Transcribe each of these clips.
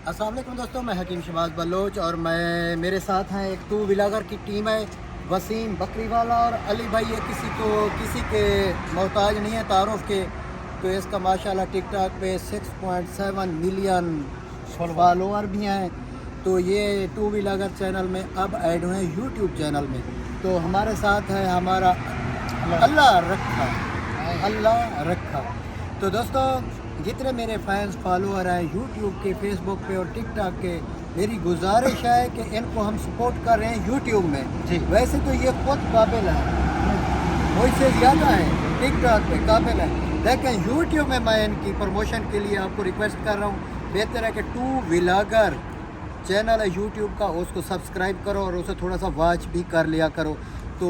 अस्सलाम वालेकुम दोस्तों, मैं हकीम शहबाज बलोच और मेरे साथ हैं एक टू व्लॉगर की टीम है, वसीम बकरीवाला और अली भाई। ये किसी के मोहताज नहीं है तारुफ के। तो इसका माशाल्लाह टिकटॉक पे 6.7 मिलियन फॉलोअर भी हैं। तो ये टू व्लॉगर चैनल में अब ऐड हुए हैं यूट्यूब चैनल में। तो हमारे साथ है हमारा अल्लाह रखा। तो दोस्तों, जितने मेरे फैंस फॉलोअर हैं यूट्यूब के, फेसबुक पे और टिकटॉक के, मेरी गुजारिश है कि इनको हम सपोर्ट कर रहे हैं यूट्यूब में जी। वैसे तो ये खुद काबिल है, मुझसे ज़्यादा है टिकटॉक पे काबिल है, लेकिन यूट्यूब में मैं इनकी प्रमोशन के लिए आपको रिक्वेस्ट कर रहा हूँ। बेहतर है कि टू व्लॉगर चैनल है यूट्यूब का, उसको सब्सक्राइब करो और उसे थोड़ा सा वॉच भी कर लिया करो। तो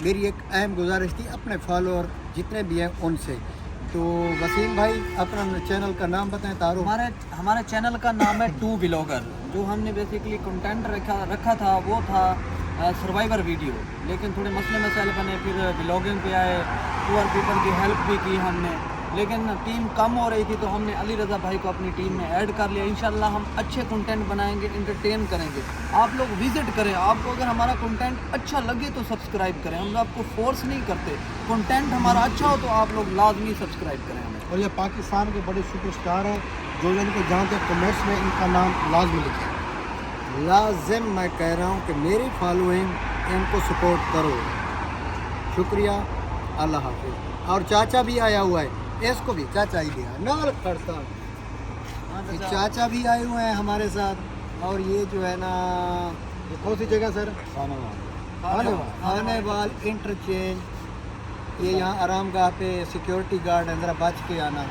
मेरी एक अहम गुजारिश थी अपने फॉलोअर जितने भी हैं उनसे। तो वसीम भाई, अपना चैनल का नाम बताएं। तारो हमारे चैनल का नाम है टू व्लॉगर। जो हमने बेसिकली कंटेंट रखा था वो था सर्वाइवर वीडियो, लेकिन थोड़े मसले मसाइल बने, फिर व्लॉगिंग पे आए, पुअर पीपल की हेल्प भी की हमने, लेकिन टीम कम हो रही थी तो हमने अली रज़ा भाई को अपनी टीम में ऐड कर लिया। इंशाल्लाह हम अच्छे कंटेंट बनाएंगे, इंटरटेन करेंगे। आप लोग विजिट करें, आपको अगर हमारा कंटेंट अच्छा लगे तो सब्सक्राइब करें, हम आपको फोर्स नहीं करते। कंटेंट हमारा अच्छा हो तो आप लोग लाजमी सब्सक्राइब करें हमें। और ये पाकिस्तान के बड़े सुपरस्टार हैं, जो इनको जानते हैं, कमेंट्स में इनका नाम लाजमी लिखें। लाजिम मैं कह रहा हूँ कि मेरी फॉलोइंग, इनको सपोर्ट करो। शुक्रिया, अल्लाह हाफिज़। और चाचा भी आया हुआ है, इसको भी चाचा ही दिया नाल करता। ये चाचा भी आए हुए हैं हमारे साथ। और ये जो है ना, ये कौन सी जगह सर? खानेवाल इंटरचेंज। ये यहाँ आराम गाह पे सिक्योरिटी गार्ड है, ज़रा बच के आना।